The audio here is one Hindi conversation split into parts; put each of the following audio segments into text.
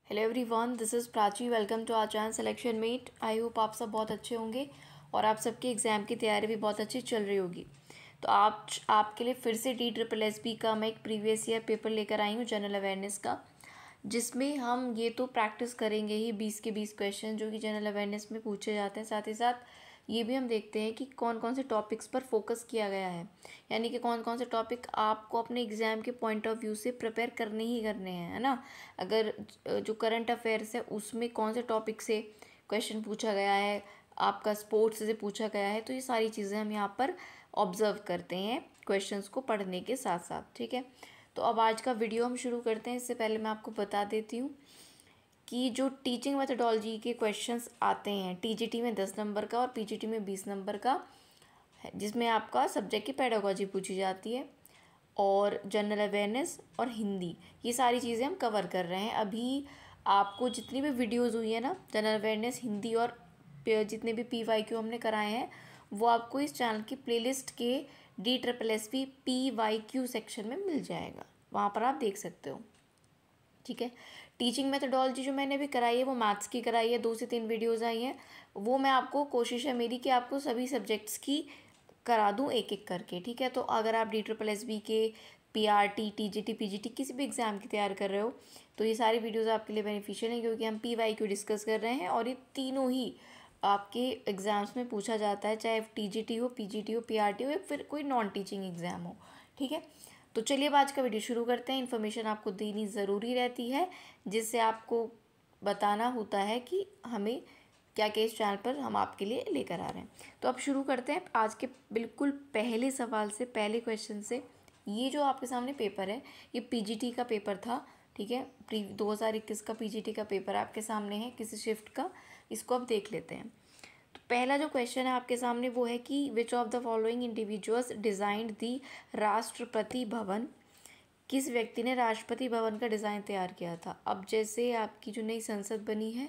Hello everyone, this is Prachi. Welcome to our channel selection mate. I hope आप सब बहुत अच्छे होंगे और आप सबकी एग्ज़ाम की तैयारी भी बहुत अच्छी चल रही होगी। तो आपके लिए फिर से DSSB का मैं एक प्रीवियस ईयर पेपर लेकर आई हूँ, जनरल अवेयरनेस का, जिसमें हम ये तो प्रैक्टिस करेंगे ही 20 के 20 क्वेश्चन जो कि जनरल अवेयरनेस में पूछे जाते हैं। साथ ही साथ ये भी हम देखते हैं कि कौन कौन से टॉपिक्स पर फोकस किया गया है, यानी कि कौन कौन से टॉपिक आपको अपने एग्ज़ाम के पॉइंट ऑफ व्यू से प्रिपेयर करने ही करने हैं, है ना। अगर जो करंट अफेयर्स है उसमें कौन से टॉपिक से क्वेश्चन पूछा गया है, आपका स्पोर्ट्स से पूछा गया है, तो ये सारी चीज़ें हम यहाँ पर ऑब्ज़र्व करते हैं क्वेश्चंस को पढ़ने के साथ साथ। ठीक है, तो अब आज का वीडियो हम शुरू करते हैं। इससे पहले मैं आपको बता देती हूँ कि जो टीचिंग मेथडोलॉजी के क्वेश्चंस आते हैं TGT में 10 नंबर का और PGT में 20 नंबर का, जिसमें आपका सब्जेक्ट की पेडागोजी पूछी जाती है और जनरल अवेयरनेस और हिंदी, ये सारी चीज़ें हम कवर कर रहे हैं। अभी आपको जितनी भी वीडियोज़ हुई है ना, जनरल अवेयरनेस, हिंदी और जितने भी PYQ हमने कराए हैं, वो आपको इस चैनल की प्लेलिस्ट के DSSB PYQ सेक्शन में मिल जाएगा, वहाँ पर आप देख सकते हो। ठीक है, टीचिंग मेथडोलॉजी जो मैंने भी कराई है वो मैथ्स की कराई है, 2 से 3 वीडियोज़ आई हैं। वो मैं आपको, कोशिश है मेरी कि आपको सभी सब्जेक्ट्स की करा दूँ एक एक करके। ठीक है, तो अगर आप DSSB के PRT, TGT, PGT किसी भी एग्ज़ाम की तैयार कर रहे हो तो ये सारी वीडियोज़ आपके लिए बेनिफिशियल हैं, क्योंकि हम PYQ डिस्कस कर रहे हैं और ये तीनों ही आपके एग्ज़ाम्स में पूछा जाता है, चाहे TGT हो, PGT हो, PRT हो या फिर कोई नॉन टीचिंग एग्ज़ाम हो। ठीक है, तो चलिए अब आज का वीडियो शुरू करते हैं। इन्फॉर्मेशन आपको देनी ज़रूरी रहती है, जिससे आपको बताना होता है कि हमें क्या क्या इस चैनल पर हम आपके लिए लेकर आ रहे हैं। तो अब शुरू करते हैं आज के बिल्कुल पहले सवाल से, पहले क्वेश्चन से। ये जो आपके सामने पेपर है, ये PGT का पेपर था। ठीक है, 2021 का PGT का पेपर आपके सामने है, किसी शिफ्ट का। इसको अब देख लेते हैं। तो पहला जो क्वेश्चन है आपके सामने वो है कि which of the following individuals designed the Rashtrapati Bhavan. किस व्यक्ति ने राष्ट्रपति भवन का डिज़ाइन तैयार किया था। अब जैसे आपकी जो नई संसद बनी है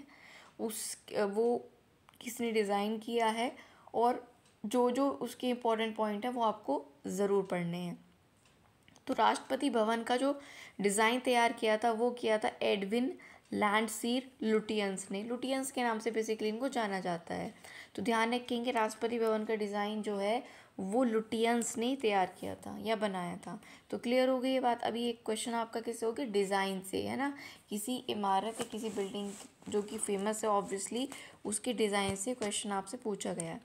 वो किसने डिज़ाइन किया है, और जो जो उसके इम्पोर्टेंट पॉइंट है वो आपको ज़रूर पढ़ने हैं। तो राष्ट्रपति भवन का जो डिज़ाइन तैयार किया था वो किया था एडविन लैंडसीर लुटियंस ने। लुटियंस के नाम से बेसिकली इनको जाना जाता है। तो ध्यान रखेंगे, राष्ट्रपति भवन का डिज़ाइन जो है वो लुटियंस ने तैयार किया था या बनाया था। तो क्लियर हो गई ये बात। अभी एक क्वेश्चन आपका किससे हो गया, डिज़ाइन से, है ना। किसी इमारत या किसी बिल्डिंग जो कि फेमस है ऑब्वियसली, उसके डिज़ाइन से क्वेश्चन आपसे पूछा गया है।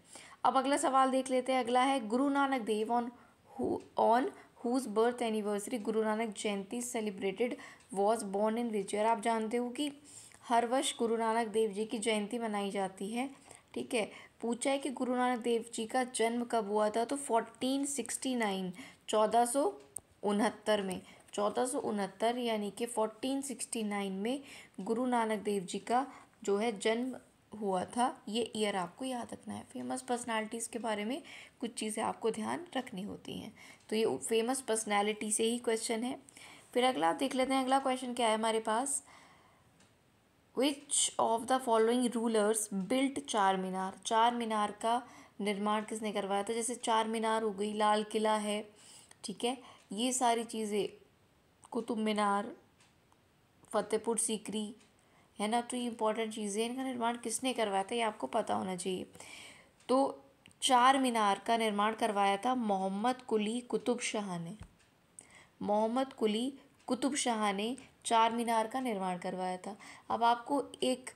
अब अगला सवाल देख लेते हैं। अगला है Guru Nanak Dev on whose birth anniversary Guru Nanak Jayanti celebrated was born in which year। आप जानते हो कि हर वर्ष गुरु नानक देव जी की जयंती मनाई जाती है। ठीक है, पूछा है कि गुरु नानक देव जी का जन्म कब हुआ था, तो 1469, 1469 में, 1469 यानी कि 1469 में गुरु नानक देव जी का जो है जन्म हुआ था। ये ईयर आपको याद रखना है। फेमस पर्सनालिटीज़ के बारे में कुछ चीज़ें आपको ध्यान रखनी होती हैं, तो ये फेमस पर्सनालिटी से ही क्वेश्चन है। फिर अगला देख लेते हैं। अगला क्वेश्चन क्या है हमारे पास, which of the following rulers built Charminar. चार मीनार का निर्माण किसने करवाया था। जैसे चार मीनार हो गई, लाल किला है, ठीक है, ये सारी चीज़ें, कुतुब मीनार, फतेहपुर सीकरी, है ना। तो ये इंपॉर्टेंट चीज़ें, इनका निर्माण किसने करवाया था ये आपको पता होना चाहिए। तो चार मीनार का निर्माण करवाया था मोहम्मद कुली कुतुब शाह ने। मोहम्मद कुली कुतुब शाह ने चार मीनार का निर्माण करवाया था। अब आपको एक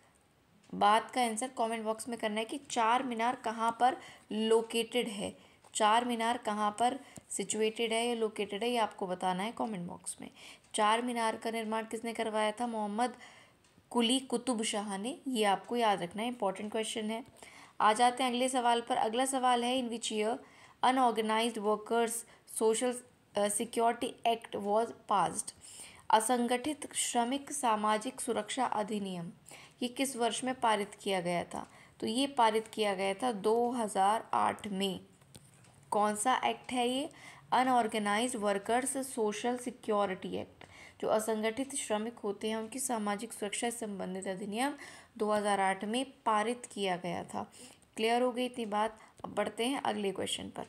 बात का आंसर कमेंट बॉक्स में करना है कि चार मीनार कहाँ पर लोकेटेड है। चार मीनार कहाँ पर सिचुएटेड है या लोकेटेड है, ये आपको बताना है कमेंट बॉक्स में। चार मीनार का निर्माण किसने करवाया था, मोहम्मद कुली कुतुब शाह ने। ये आपको याद रखना है, इंपॉर्टेंट क्वेश्चन है। आ जाते हैं अगले सवाल पर। अगला सवाल है, in which year unorganised workers social security act was passed. असंगठित श्रमिक सामाजिक सुरक्षा अधिनियम, ये किस वर्ष में पारित किया गया था। तो ये पारित किया गया था 2008 में। कौन सा एक्ट है ये, unorganised workers social security act. जो असंगठित श्रमिक होते हैं उनकी सामाजिक सुरक्षा से संबंधित अधिनियम 2008 में पारित किया गया था। क्लियर हो गई इतनी बात। अब बढ़ते हैं अगले क्वेश्चन पर।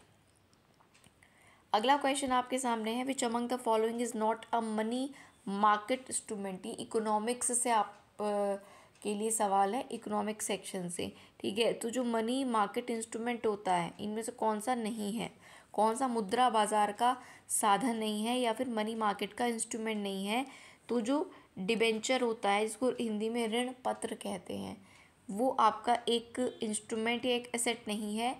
अगला क्वेश्चन आपके सामने है, which among the following is not a money market instrument. Economics से आप के लिए सवाल है इकोनॉमिक सेक्शन से, ठीक है। तो जो मनी मार्केट इंस्ट्रूमेंट होता है इनमें से कौन सा नहीं है, कौन सा मुद्रा बाजार का साधन नहीं है या फिर मनी मार्केट का इंस्ट्रूमेंट नहीं है, तो जो डिबेंचर होता है जिसको हिंदी में ऋण पत्र कहते हैं, वो आपका एक इंस्ट्रूमेंट या एक एसेट नहीं है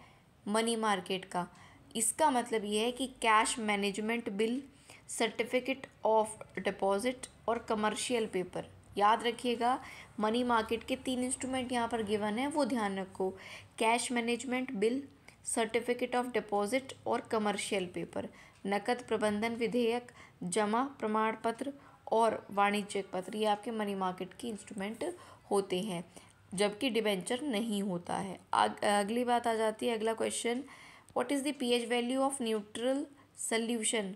मनी मार्केट का। इसका मतलब ये है कि cash management bill, certificate of deposit और कमर्शियल पेपर, याद रखिएगा मनी मार्केट के 3 इंस्ट्रूमेंट यहाँ पर गिवन है, वो ध्यान रखो, cash management bill, certificate of deposit और कमर्शियल पेपर, नकद प्रबंधन विधेयक, जमा प्रमाण पत्र और वाणिज्यिक पत्र, ये आपके मनी मार्केट के इंस्ट्रूमेंट होते हैं, जबकि डिबेंचर नहीं होता है। अगली बात आ जाती है, अगला question, what is the pH value of neutral solution.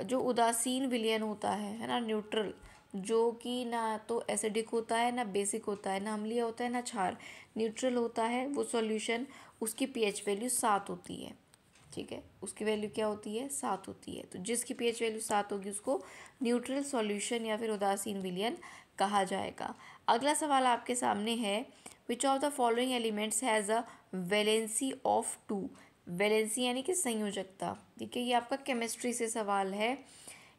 जो उदासीन विलयन होता है ना, न्यूट्रल, जो कि ना तो एसिडिक होता है ना बेसिक होता है, ना अम्लीय होता है ना क्षार, न्यूट्रल होता है वो सॉल्यूशन, उसकी पीएच वैल्यू 7 होती है, ठीक है। उसकी वैल्यू क्या होती है, 7 होती है। तो जिसकी पीएच वैल्यू 7 होगी उसको न्यूट्रल सॉल्यूशन या फिर उदासीन विलयन कहा जाएगा। अगला सवाल आपके सामने है, विच of the following elements has a valency of 2। Valency यानी कि संयोजकता, ठीक है, ये आपका केमिस्ट्री से सवाल है।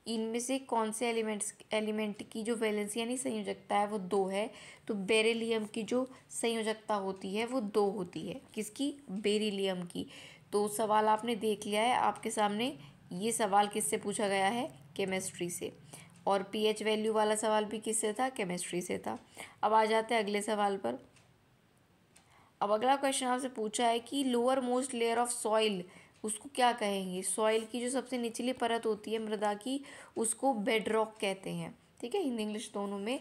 इनमें से कौन से एलिमेंट की जो वैलेंसी यानी संयोजकता है वो 2 है, तो बेरिलियम की जो संयोजकता होती है वो 2 होती है, किसकी, बेरिलियम की। तो सवाल आपने देख लिया है आपके सामने, ये सवाल किससे पूछा गया है, केमिस्ट्री से, और पीएच वैल्यू वाला सवाल भी किससे था, केमिस्ट्री से था। अब आ जाते हैं अगले सवाल पर। अब अगला क्वेश्चन आपसे पूछा है कि lower most layer of soil, उसको क्या कहेंगे, सॉइल की जो सबसे निचली परत होती है मृदा की, उसको बेड रॉक कहते हैं, ठीक है, हिंदी इंग्लिश दोनों में।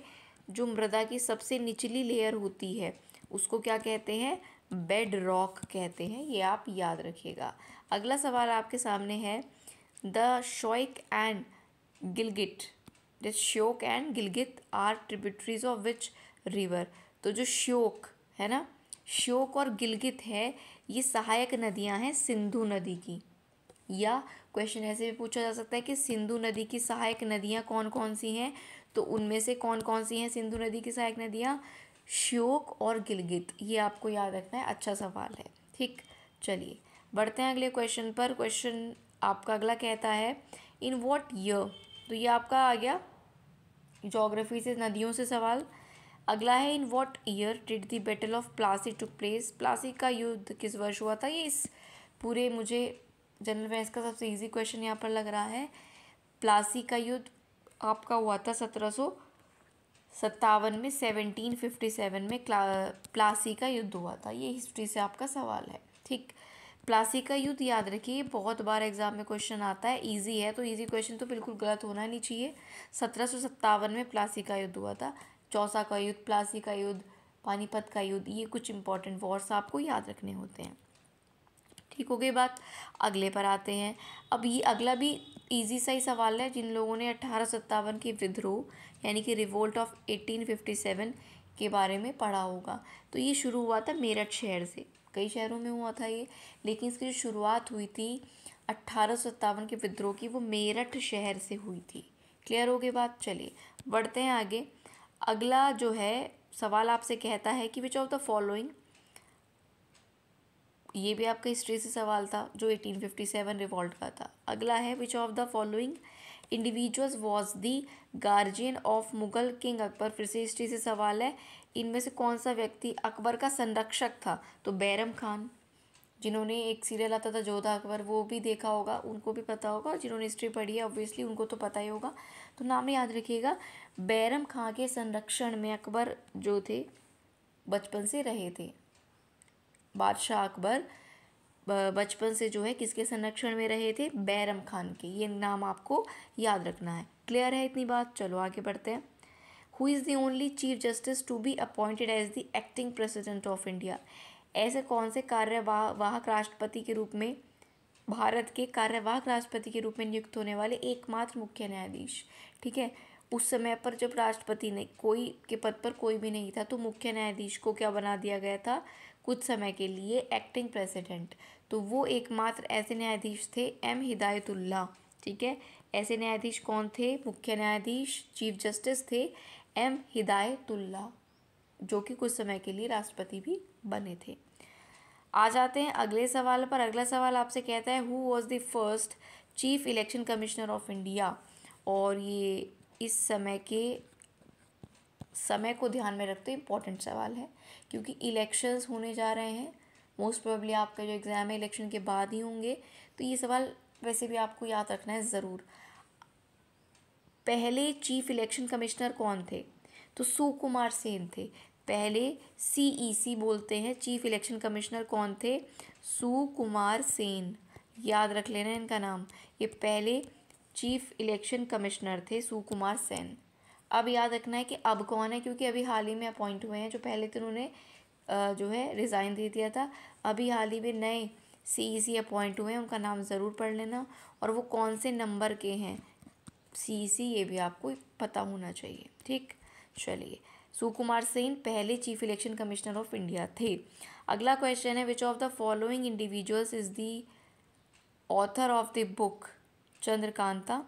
जो मृदा की सबसे निचली लेयर होती है उसको क्या कहते हैं, बेड रॉक कहते हैं, ये आप याद रखिएगा। अगला सवाल आपके सामने है, the Shyok and Gilgit, the Shyok and Gilgit are tributaries of which river. तो जो श्योक है ना, श्योक और गिलगित है, ये सहायक नदियां हैं सिंधु नदी की। या क्वेश्चन ऐसे भी पूछा जा सकता है कि सिंधु नदी की सहायक नदियां कौन कौन सी हैं, तो उनमें से कौन कौन सी हैं सिंधु नदी की सहायक नदियां, श्योक और गिलगित, ये आपको याद रखना है, अच्छा सवाल है, ठीक। चलिए बढ़ते हैं अगले क्वेश्चन पर। क्वेश्चन आपका अगला कहता है, इन व्हाट ईयर, तो ये आपका आ गया ज्योग्राफी से, नदियों से सवाल। अगला है, in what year did the battle of Plassey took place. Plassey का युद्ध किस वर्ष हुआ था, ये इस पूरे मुझे जनरल अवेयर्स का सबसे इजी क्वेश्चन यहाँ पर लग रहा है। प्लासी का युद्ध आपका हुआ था 1757 में, 1757 में प्लासी का युद्ध हुआ था, ये हिस्ट्री से आपका सवाल है, ठीक। प्लासी का युद्ध याद रखिए, बहुत बार एग्जाम में क्वेश्चन आता है, इजी है, तो इजी क्वेश्चन तो बिल्कुल गलत होना नहीं चाहिए। 1757 में प्लासी का युद्ध हुआ था। चौसा का युद्ध, प्लासी का युद्ध, पानीपत का युद्ध, ये कुछ इंपॉर्टेंट वॉर्स आपको याद रखने होते हैं, ठीक हो गई बात। अगले पर आते हैं। अब ये अगला भी इजी सा ही सवाल है, जिन लोगों ने 1857 के विद्रोह यानी कि रिवोल्ट ऑफ 1857 के बारे में पढ़ा होगा, तो ये शुरू हुआ था मेरठ शहर से, कई शहरों में हुआ था ये, लेकिन इसकी जो शुरुआत हुई थी 1857 के विद्रोह की, वो मेरठ शहर से हुई थी। क्लियर हो गई बात। चलिए बढ़ते हैं आगे। अगला जो है सवाल आपसे कहता है कि विच ऑफ द फॉलोइंग, ये भी आपका हिस्ट्री से सवाल था जो 1857 रिवॉल्ट का था। अगला है, विच of the following individuals was the guardian of Mughal king Akbar, फिर से हिस्ट्री से सवाल है, इनमें से कौन सा व्यक्ति अकबर का संरक्षक था, तो बैरम खान। जिन्होंने एक सीरियल आता था जोधा अकबर, वो भी देखा होगा, उनको भी पता होगा, और जिन्होंने हिस्ट्री पढ़ी है ऑब्वियसली उनको तो पता ही होगा, तो नाम याद रखिएगा। बैरम खां के संरक्षण में अकबर जो थे बचपन से रहे थे। बादशाह अकबर बचपन से जो है किसके संरक्षण में रहे थे, बैरम खान के, ये नाम आपको याद रखना है। क्लियर है इतनी बात। चलो आगे बढ़ते हैं। Who is the only chief justice to be appointed as the acting president of India. ऐसे कौन से कार्यवाहक राष्ट्रपति के रूप में, भारत के कार्यवाहक राष्ट्रपति के रूप में नियुक्त होने वाले एकमात्र मुख्य न्यायाधीश, ठीक है। उस समय पर जब राष्ट्रपति ने कोई के पद पर कोई भी नहीं था, तो मुख्य न्यायाधीश को क्या बना दिया गया था, कुछ समय के लिए एक्टिंग प्रेसिडेंट। तो वो एकमात्र ऐसे न्यायाधीश थे एम हिदायतुल्लाह, ठीक है। ऐसे न्यायाधीश कौन थे, मुख्य न्यायाधीश चीफ जस्टिस थे एम हिदायतुल्लाह, जो कि कुछ समय के लिए राष्ट्रपति भी बने थे। आ जाते हैं अगले सवाल पर। अगला सवाल आपसे कहता है who was the first chief election commissioner of India. और ये इस समय को ध्यान में रखते इम्पोर्टेंट सवाल है, क्योंकि इलेक्शंस होने जा रहे हैं। मोस्ट प्रोबेबली आपका जो एग्ज़ाम है इलेक्शन के बाद ही होंगे, तो ये सवाल वैसे भी आपको याद रखना है ज़रूर। पहले चीफ इलेक्शन कमिश्नर कौन थे? तो सुकुमार सेन थे। पहले CEC बोलते हैं, चीफ इलेक्शन कमिश्नर कौन थे? सुकुमार सेन, याद रख लेना इनका नाम। ये पहले चीफ इलेक्शन कमिश्नर थे सुकुमार सेन। अब याद रखना है कि अब कौन है, क्योंकि अभी हाल ही में अपॉइंट हुए हैं। जो पहले थे उन्होंने जो है रिज़ाइन दे दिया था। अभी हाल ही में नए CEC अपॉइंट हुए हैं, उनका नाम ज़रूर पढ़ लेना, और वो कौन से नंबर के हैं CEC ये भी आपको पता होना चाहिए। ठीक, चलिए, सुकुमार सेन पहले chief election commissioner of India थे। अगला क्वेश्चन है विच of the following individuals is the author of the book Chandrakanta.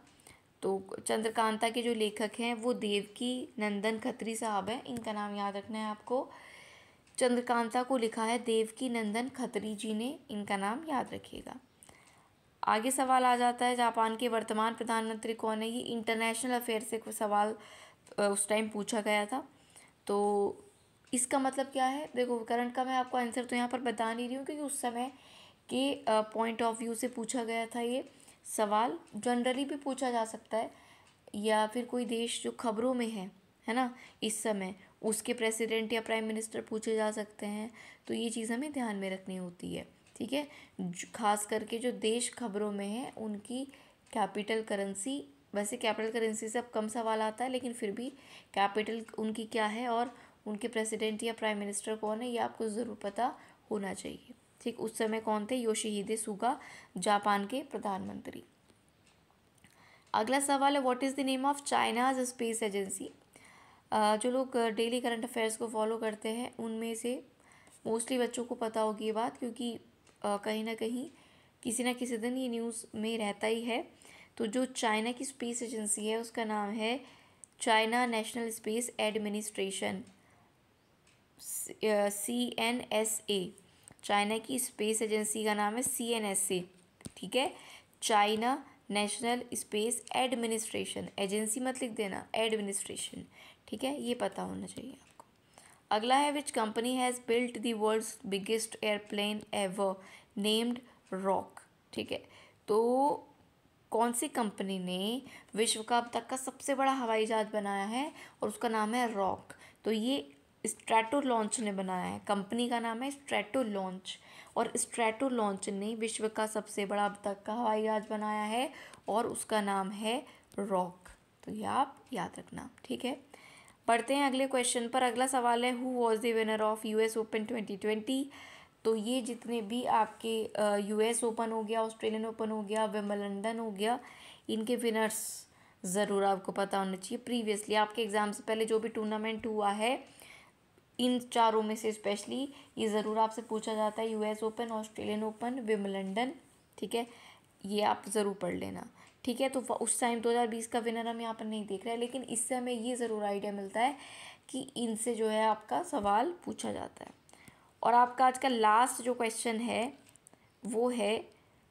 तो चंद्रकांता के जो लेखक हैं वो देवकी नंदन खत्री साहब हैं। इनका नाम याद रखना है आपको। चंद्रकांता को लिखा है देवकी नंदन खत्री जी ने, इनका नाम याद रखिएगा। आगे सवाल आ जाता है जापान के वर्तमान प्रधानमंत्री कौन है। ये इंटरनेशनल अफेयर से कोई सवाल उस टाइम पूछा गया था। तो इसका मतलब क्या है, देखो करंट का मैं आपको आंसर तो यहाँ पर बता नहीं रही हूँ, क्योंकि उस समय के पॉइंट ऑफ व्यू से पूछा गया था ये सवाल। जनरली भी पूछा जा सकता है, या फिर कोई देश जो खबरों में है ना इस समय, उसके प्रेसिडेंट या प्राइम मिनिस्टर पूछे जा सकते हैं। तो ये चीज़ हमें ध्यान में रखनी होती है। ठीक है, खास करके जो देश खबरों में है उनकी कैपिटल करेंसी, वैसे कैपिटल करेंसी से अब कम सवाल आता है, लेकिन फिर भी कैपिटल उनकी क्या है और उनके प्रेसिडेंट या प्राइम मिनिस्टर कौन है ये आपको ज़रूर पता होना चाहिए। ठीक, उस समय कौन थे? योशिहिदे सुगा, जापान के प्रधानमंत्री। अगला सवाल है what is the name of China's space agency. जो लोग डेली करंट अफेयर्स को फॉलो करते हैं उनमें से मोस्टली बच्चों को पता होगी ये बात, क्योंकि कहीं ना कहीं किसी ना किसी दिन ये न्यूज़ में रहता ही है। तो जो चाइना की स्पेस एजेंसी है उसका नाम है China national space administration, CNSA। China की स्पेस एजेंसी का नाम है CNSA। ठीक है, China national space administration, agency मत लिख देना, एडमिनिस्ट्रेशन। ठीक है, ये पता होना चाहिए आपको। अगला है which company has built the world's biggest airplane ever named Roc. ठीक है, तो कौन सी कंपनी ने विश्व का अब तक का सबसे बड़ा हवाई जहाज बनाया है और उसका नाम है रॉक। तो ये स्ट्रैटो लॉन्च ने बनाया है, कंपनी का नाम है स्ट्रैटो लॉन्च, और स्ट्रैटो लॉन्च ने विश्व का सबसे बड़ा अब तक का हवाई जहाज बनाया है और उसका नाम है रॉक। तो ये आप याद रखना। ठीक है, पढ़ते हैं अगले क्वेश्चन पर। अगला सवाल है who was the winner of US open 2020। तो ये जितने भी आपके US ओपन हो गया, ऑस्ट्रेलियन ओपन हो गया, विंबलडन हो गया, इनके विनर्स ज़रूर आपको पता होना चाहिए। प्रीवियसली आपके एग्ज़ाम से पहले जो भी टूर्नामेंट हुआ है इन चारों में से स्पेशली ये ज़रूर आपसे पूछा जाता है, US open, Australian open, Wimbledon. ठीक है, ये आप ज़रूर पढ़ लेना। ठीक है, तो उस टाइम 2020 का विनर हम यहाँ पर नहीं देख रहे हैं, लेकिन इससे हमें ये ज़रूर आइडिया मिलता है कि इनसे जो है आपका सवाल पूछा जाता है। और आपका आज का लास्ट जो क्वेश्चन है वो है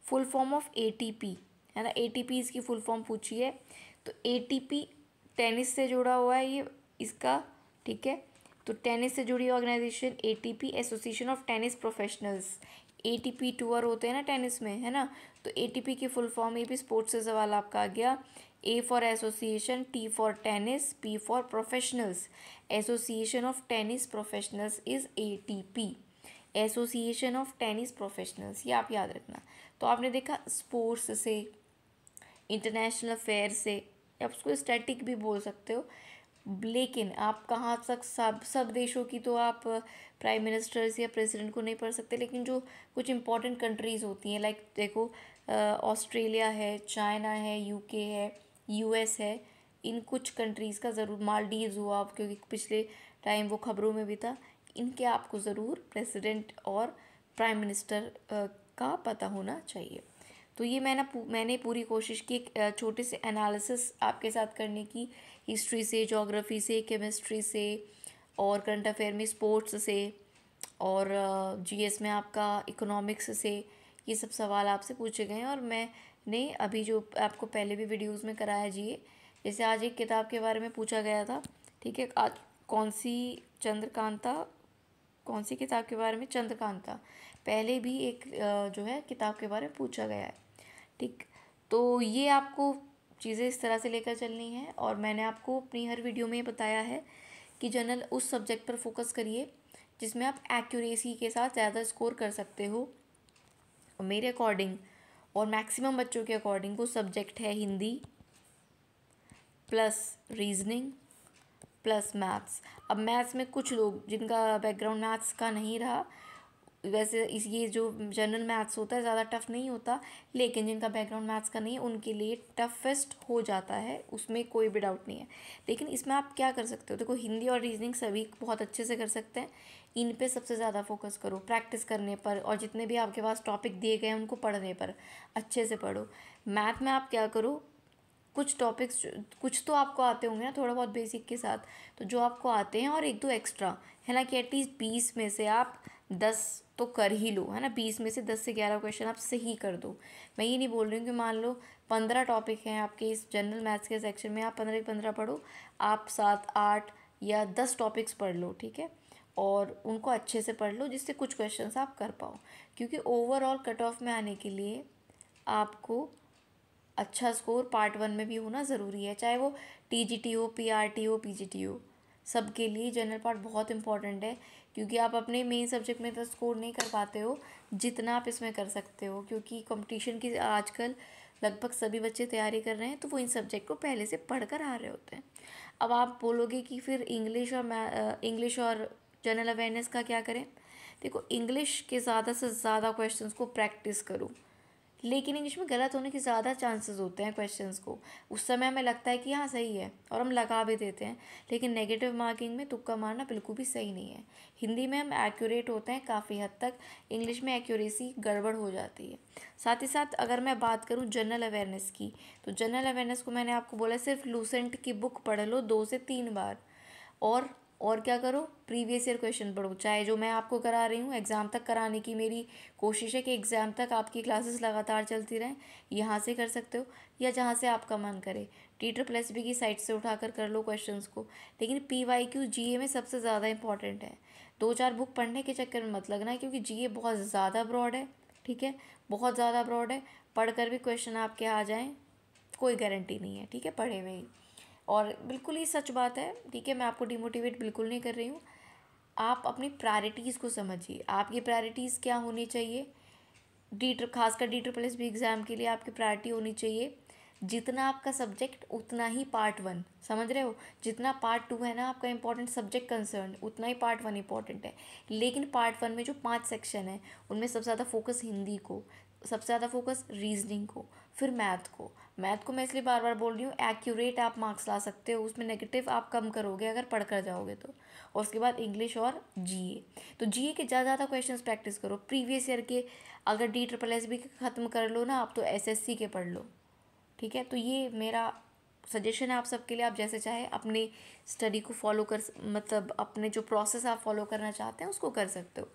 फुल फॉर्म ऑफ ATP, है ना। ATP इसकी फुल फॉर्म पूछी है। तो ATP टेनिस से जुड़ा हुआ है ये इसका। ठीक है, तो टेनिस से जुड़ी organisation ATP, association of tennis professionals. ATP tour होते हैं ना टेनिस में, है ना। तो ATP की फुल फॉर्म, ये भी स्पोर्ट्स से सवाल आपका आ गया। A for association, T for tennis, P for professionals. Association of tennis professionals is ATP, association of tennis professionals, ये आप याद रखना। तो आपने देखा स्पोर्ट्स से, इंटरनेशनल अफेयर से, आप उसको स्टैटिक भी बोल सकते हो, लेकिन आप कहाँ तक सब देशों की तो आप प्राइम मिनिस्टर्स या प्रेसिडेंट को नहीं पढ़ सकते, लेकिन जो कुछ इंपॉर्टेंट कंट्रीज़ होती हैं, लाइक देखो ऑस्ट्रेलिया है, चाइना है, UK है, US है, इन कुछ कंट्रीज़ का ज़रूर, मालदीव्स हुआ क्योंकि पिछले टाइम वो खबरों में भी था, इनके आपको ज़रूर प्रेसिडेंट और प्राइम मिनिस्टर का पता होना चाहिए। तो ये मैंने पूरी कोशिश की एक छोटे से एनालिसिस आपके साथ करने की, हिस्ट्री से, ज्योग्राफी से, केमिस्ट्री से, और करंट अफेयर में स्पोर्ट्स से, और जीएस में आपका इकोनॉमिक्स से। ये सब सवाल आपसे पूछे गए हैं और मैंने अभी जो आपको पहले भी वीडियोस में कराया जी, जैसे आज एक किताब के बारे में पूछा गया था, ठीक है। आज कौन सी किताब के बारे में, चंद्रकांता, पहले भी एक जो है किताब के बारे में पूछा गया है, ठीक। तो ये आपको चीज़ें इस तरह से लेकर चलनी है। और मैंने आपको अपनी हर वीडियो में बताया है कि जनरल उस सब्जेक्ट पर फोकस करिए जिसमें आप एक्यूरेसी के साथ ज़्यादा स्कोर कर सकते हो। मेरे अकॉर्डिंग और मैक्सिमम बच्चों के अकॉर्डिंग वो सब्जेक्ट है Hindi plus reasoning plus maths. अब मैथ्स में कुछ लोग जिनका बैकग्राउंड मैथ्स का नहीं रहा, वैसे ये जो जनरल मैथ्स होता है ज़्यादा टफ नहीं होता, लेकिन जिनका बैकग्राउंड मैथ्स का नहीं है उनके लिए टफेस्ट हो जाता है, उसमें कोई भी डाउट नहीं है। लेकिन इसमें आप क्या कर सकते हो, देखो हिंदी और रीजनिंग सभी बहुत अच्छे से कर सकते हैं, इन पे सबसे ज़्यादा फोकस करो, प्रैक्टिस करने पर, और जितने भी आपके पास टॉपिक दिए गए हैं उनको पढ़ने पर अच्छे से पढ़ो। मैथ में आप क्या करो, कुछ टॉपिक्स कुछ तो आपको आते होंगे ना थोड़ा बहुत बेसिक के साथ, तो जो आपको आते हैं और एक दो एक्स्ट्रा है ना, कि एटलीस्ट 20 में से आप 10 तो कर ही लो, है ना। 20 में से 10 से 11 क्वेश्चन आप सही कर दो। मैं ये नहीं बोल रही हूँ कि मान लो 15 टॉपिक हैं आपके इस जनरल मैथ्स के सेक्शन में, आप 15 पढ़ो, आप 7 8 या 10 टॉपिक्स पढ़ लो, ठीक है, और उनको अच्छे से पढ़ लो जिससे कुछ क्वेश्चंस आप कर पाओ। क्योंकि ओवरऑल कट ऑफ में आने के लिए आपको अच्छा स्कोर पार्ट 1 में भी होना ज़रूरी है, चाहे वो टीजीटी हो, पीआरटी हो, पीजीटी हो, सबके लिए जनरल पार्ट बहुत इंपॉर्टेंट है। क्योंकि आप अपने मेन सब्जेक्ट में तो स्कोर नहीं कर पाते हो जितना आप इसमें कर सकते हो, क्योंकि कंपटीशन की आजकल लगभग सभी बच्चे तैयारी कर रहे हैं, तो वो इन सब्जेक्ट को पहले से पढ़ कर आ रहे होते हैं। अब आप बोलोगे कि फिर इंग्लिश और जनरल अवेयरनेस का क्या करें। देखो इंग्लिश के ज़्यादा से ज़्यादा क्वेश्चंस को प्रैक्टिस करो, लेकिन इंग्लिश में गलत होने के ज़्यादा चांसेस होते हैं क्वेश्चंस को। उस समय हमें लगता है कि हाँ सही है और हम लगा भी देते हैं, लेकिन नेगेटिव मार्किंग में तुक्का मारना बिल्कुल भी सही नहीं है। हिंदी में हम एक्यूरेट होते हैं काफ़ी हद तक, इंग्लिश में एक्यूरेसी गड़बड़ हो जाती है। साथ ही साथ अगर मैं बात करूँ जनरल अवेयरनेस की, तो जनरल अवेयरनेस को मैंने आपको बोला सिर्फ लूसेंट की बुक पढ़ लो 2 से 3 बार, और क्या करो, प्रीवियस ईयर क्वेश्चन पढ़ो। चाहे जो मैं आपको करा रही हूँ एग्ज़ाम तक कराने की मेरी कोशिश है कि एग्ज़ाम तक आपकी क्लासेस लगातार चलती रहें, यहाँ से कर सकते हो या जहाँ से आपका मन करे, TSSB की साइट से उठाकर कर लो क्वेश्चंस को। लेकिन PYQ GA में सबसे ज़्यादा इंपॉर्टेंट है। 2-4 बुक पढ़ने के चक्कर में मत लगना, क्योंकि GA बहुत ज़्यादा ब्रॉड है, ठीक है, बहुत ज़्यादा ब्रॉड है। पढ़ कर भी क्वेश्चन आपके आ जाएँ कोई गारंटी नहीं है, ठीक है, पढ़े हुए ही। और बिल्कुल ही सच बात है, ठीक है, मैं आपको डिमोटिवेट बिल्कुल नहीं कर रही हूँ। आप अपनी प्रायोरिटीज़ को समझिए, आपकी प्रायोरिटीज़ क्या होनी चाहिए। खासकर DSSB एग्ज़ाम के लिए आपकी प्रायोरिटी होनी चाहिए जितना आपका सब्जेक्ट उतना ही पार्ट 1, समझ रहे हो। जितना पार्ट 2 है ना आपका इंपॉर्टेंट सब्जेक्ट कंसर्न, उतना ही पार्ट 1 इंपॉर्टेंट है। लेकिन पार्ट 1 में जो 5 सेक्शन है उनमें सबसे ज़्यादा फोकस हिंदी को, सबसे ज़्यादा फोकस रीजनिंग को, फिर मैथ को मैं इसलिए बार बार बोल रही हूँ, एक्यूरेट आप मार्क्स ला सकते हो, उसमें नेगेटिव आप कम करोगे अगर पढ़ कर जाओगे तो। और उसके बाद इंग्लिश और GA, तो GA के ज़्यादा क्वेश्चंस प्रैक्टिस करो प्रीवियस ईयर के। अगर DSSB के ख़त्म कर लो ना आप, तो SSC के पढ़ लो, ठीक है। तो ये मेरा सजेशन है आप सबके लिए, आप जैसे चाहे अपने स्टडी को फॉलो कर, मतलब अपने जो प्रोसेस आप फॉलो करना चाहते हैं उसको कर सकते हो।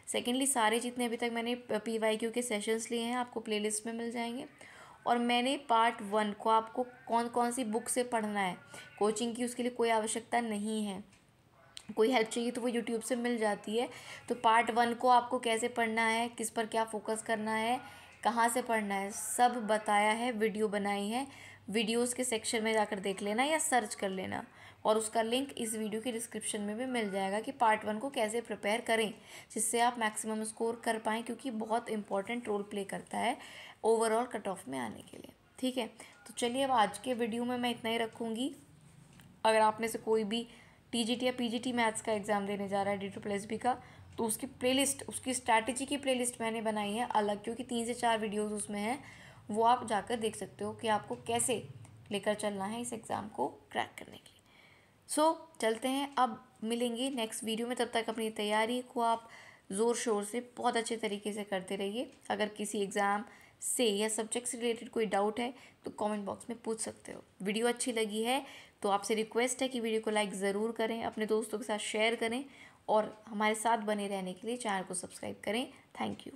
सेकेंडली, सारे जितने अभी तक मैंने PYQ के सेशंस लिए हैं आपको प्लेलिस्ट में मिल जाएंगे। और मैंने पार्ट 1 को आपको कौन कौन सी बुक से पढ़ना है, कोचिंग की उसके लिए कोई आवश्यकता नहीं है, कोई हेल्प चाहिए तो वो यूट्यूब से मिल जाती है। तो पार्ट 1 को आपको कैसे पढ़ना है, किस पर क्या फोकस करना है, कहाँ से पढ़ना है, सब बताया है, वीडियो बनाई है, वीडियोस के सेक्शन में जाकर देख लेना या सर्च कर लेना, और उसका लिंक इस वीडियो के डिस्क्रिप्शन में भी मिल जाएगा कि पार्ट 1 को कैसे प्रिपेयर करें जिससे आप मैक्सिमम स्कोर कर पाएँ, क्योंकि बहुत इंपॉर्टेंट रोल प्ले करता है ओवरऑल कट ऑफ में आने के लिए, ठीक है। तो चलिए, अब आज के वीडियो में मैं इतना ही रखूँगी। अगर आप में से कोई भी TGT या PGT मैथ्स का एग्ज़ाम देने जा रहा है DSSB का, तो उसकी प्लेलिस्ट, उसकी स्ट्रैटेजी की प्लेलिस्ट मैंने बनाई है अलग, क्योंकि 3 से 4 वीडियोस उसमें हैं, वो आप जाकर देख सकते हो कि आपको कैसे लेकर चलना है इस एग्ज़ाम को क्रैक करने के लिए। चलते हैं, अब मिलेंगे नेक्स्ट वीडियो में। तब तक अपनी तैयारी को आप ज़ोर शोर से बहुत अच्छे तरीके से करते रहिए। अगर किसी एग्ज़ाम से या सब्जेक्ट से रिलेटेड कोई डाउट है तो कमेंट बॉक्स में पूछ सकते हो। वीडियो अच्छी लगी है तो आपसे रिक्वेस्ट है कि वीडियो को लाइक ज़रूर करें, अपने दोस्तों के साथ शेयर करें और हमारे साथ बने रहने के लिए चैनल को सब्सक्राइब करें। Thank you.